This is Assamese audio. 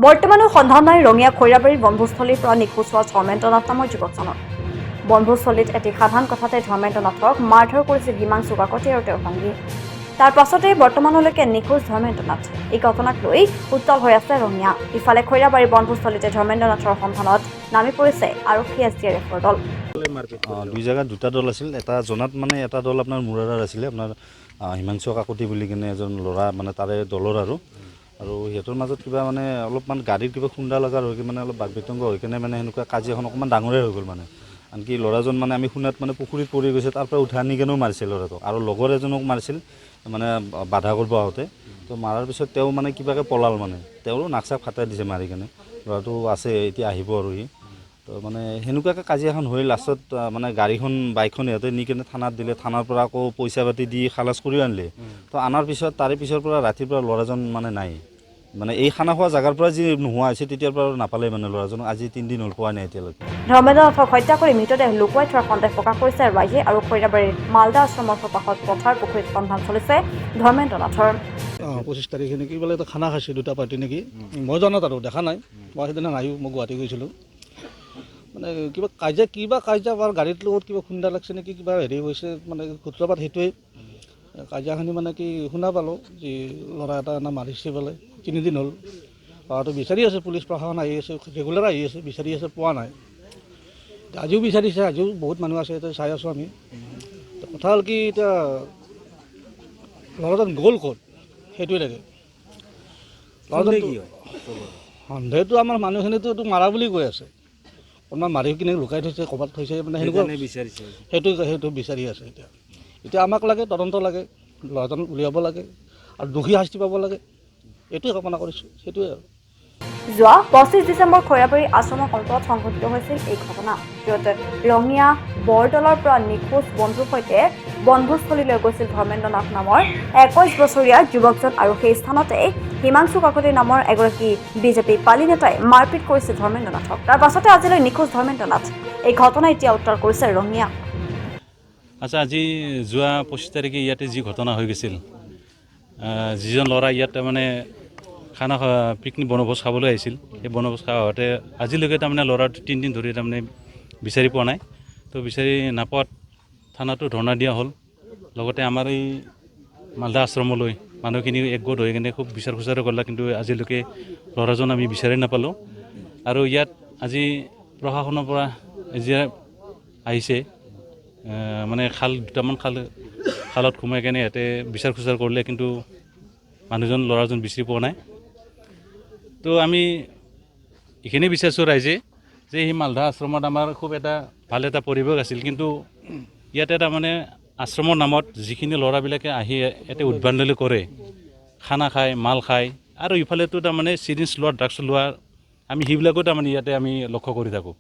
বৰ্তমানো সন্ধান নাই ৰঙিয়া খৈৰাবাৰীৰ বনভোজস্থলীৰ পৰা নিখোজ হোৱা ধৰ্মেন্দ্ৰ নাথ নামৰ যুৱকজনৰ। বনভোজস্থলীত এটি সাধাৰণ কথাতে ধৰ্মেন্দ্ৰ নাথক মাৰধৰ কৰিছিল হিমাংশু কাকতি আৰু তেওঁৰ সঙ্গী। তাৰ পাছতে বৰ্তমানলৈকে নিখোজ ধৰ্মেন্দ্ৰ নাথ। এই ঘটনাক লৈ উত্তাল হৈ আছে ৰঙিয়া। ইফালে খৈৰাবাৰীৰ বনভোজস্থলীতে ধৰ্মেন্দ্ৰ নাথৰ সন্ধানত নামি পৰিছে আৰক্ষী SDRFৰ দল। দুই জায়গাত দুটা দল আছিল। এটা জনাত মানে এটা দল আপোনাৰ মুৰাৰাৰ আছিলে, আপোনাৰ হিমাংশু কাকতি বুলি কিনে এজন ল'ৰা মানে তাৰে দলৰ আৰু সিহঁতৰ মাজত কিবা মানে অলপমান গাড়ীৰ কিবা খুন্দা লগাৰ হৈ মানে অলপ বাক বিতংগ হৈ কিনে মানে সেনেকুৱা কাজিয়াখন অকণমান ডাঙৰে হৈ গ'ল। মানে আনকি ল'ৰাজন মানে আমি শুনাত মানে পুখুৰীত পৰি গৈছে, তাৰ পৰা উঠাই আনি কেনেও মাৰিছিল ল'ৰাটোক, আৰু লগৰ এজনক মাৰিছিল মানে বাধা কৰিব আহোঁতে। তো মাৰাৰ পিছত তেওঁ মানে কিবাকৈ পলাল, মানে তেওঁৰো নাক চাক ফাটাই দিছে মাৰি কেনে। ল'ৰাটো আছে, এতিয়া আহিব আৰু সি। তো মানে সেনেকুৱাকৈ কাজিয়াখন হৈ লাষ্টত মানে বাইকখন সিহঁতে নি কেনে থানাত দিলে। থানাৰ পৰা আকৌ পইচা পাতি দি খালাচ কৰি আনিলে। তো আনাৰ পিছত তাৰে পিছৰ পৰা ৰাতিৰ পৰা ল'ৰাজন মানে নাই, মানে এই খানা খোৱা জাগাৰ পৰা যি নোহোৱা হৈছে তেতিয়াৰ পৰা নাপালে মানে ল'ৰাজনক। আজি 3 দিন হ'ল, পোৱা নাই এতিয়ালৈকে। ধৰ্মেন্দ্ৰ নাথক হত্যা কৰি মৃতদেহ লুকুৱাই থোৱাৰ সন্দেহ প্ৰকাশ কৰিছে ৰাইজে আৰু খৈৰাবাৰীৰ মালদা আশ্ৰমৰ চৌপাশত পথাৰ পুখুৰীত সন্ধান চলিছে ধৰ্মেন্দ্ৰ নাথৰ। 25 তাৰিখে নেকি বোলে এটা খানা খাইছে দুটা পাৰ্টি নেকি, মই জনাত আৰু দেখা নাই। মই সেইদিনা নাহিও, মই গুৱাহাটী গৈছিলোঁ। মানে কিবা কাজিয়া বা গাড়ীৰ লগত কিবা খুন্দা লাগছে নেকি, কিবা হেৰি হৈছে মানে সূত্ৰপাত সেইটোৱেই। কাজিয়াখিনি মানে কি শুনা পালোঁ যে ল'ৰা এটা মাৰিছে বোলে। 3 দিন হ'ল, ল'ৰাটো বিচাৰি আছে, পুলিচ প্ৰশাসন আহি আছে, ৰেগুলাৰ আহি আছে, বিচাৰি আছে, পোৱা নাই। আজিও বিচাৰিছে, আজিও বহুত মানুহ আছে, এতিয়া চাই আছোঁ আমি। কথা হ'ল কি, এতিয়া ল'ৰাজন গ'ল ক'ত সেইটোৱে লাগে। সন্দেহটো আমাৰ মানুহখিনিতো মাৰা বুলি কৈ আছে। অকণমান মাৰি কিনে লুকাই থৈছে, ক'ৰবাত থৈছে, মানে সেনেকুৱা সেইটো বিচাৰি আছে। এতিয়া আমাক লাগে তদন্ত লাগে, ল'ৰাজন উলিয়াব লাগে আৰু দোষী শাস্তি পাব লাগে, এইটোৱে কামনা কৰিছোঁ, সেইটোৱে আৰু। যোৱা 25 ডিচেম্বৰ খৈৰাবাৰী আশ্ৰমৰ সন্মুখত সংঘটিত হৈছিল এই ঘটনা, য'ত ৰঙিয়া বৰদলৰ পৰা নিখোজ বন্ধুৰ সৈতে বনভোজস্থলীলৈ গৈছিল ধৰ্মেন্দ্ৰ নাথ নামৰ 21 বছৰীয়া যুৱকজন, আৰু সেই স্থানতে হিমাংশু কাকতি নামৰ এগৰাকী বিজেপি পালি নেতাই মাৰপিট কৰিছিল ধৰ্মেন্দ্ৰ নাথক। তাৰ পাছতে আজিলৈ নিখোজ ধৰ্মেন্দ্ৰ নাথ। এই ঘটনাই এতিয়া উত্তাল কৰিছে ৰঙিয়া। আচ্ছা, আজি যোৱা 25 তাৰিখে ইয়াতে যি ঘটনা হৈ গৈছিল, যিজন ল'ৰা ইয়াতে মানে খানা পিকনিক বনভোজ খাবলৈ আহিছিল, সেই বনভোজ খাওঁতে আজিলৈকে তাৰমানে ল'ৰাটো 3 দিন ধৰি তাৰমানে বিচাৰি পোৱা নাই। তো বিচাৰি নাপোৱাত থানাটো ধৰ্ণা দিয়া হ'ল। লগতে আমাৰ এই মালদা আশ্ৰমলৈ মানুহখিনি একগোট হৈ কিনে খুব বিচাৰ খোচাৰো কৰিলে, কিন্তু আজিলৈকে ল'ৰাজন আমি বিচাৰি নাপালোঁ। আৰু ইয়াত আজি প্ৰশাসনৰ পৰা যে আহিছে, মানে দুটামান খালত সোমাই কেনে ইয়াতে বিচাৰ খোচাৰ কৰিলে, কিন্তু ল'ৰাজন বিচাৰি পোৱা নাই। তো আমি এইখিনি বিচাৰিছোঁ ৰাইজে যে সেই মালদা আশ্ৰমত আমাৰ খুব ভাল এটা পৰিৱেশ আছিল, কিন্তু ইয়াতে তাৰমানে আশ্ৰমৰ নামত যিখিনি ল'ৰাবিলাকে আহি ইয়াতে উদ্ভণ্ডালি কৰে, খানা খায়, মাল খায়, আৰু ইফালেতো তাৰমানে চিৰিঞ্জ লোৱা, ড্ৰাগছ লোৱা, আমি সেইবিলাকো তাৰমানে ইয়াতে আমি লক্ষ্য কৰি থাকোঁ।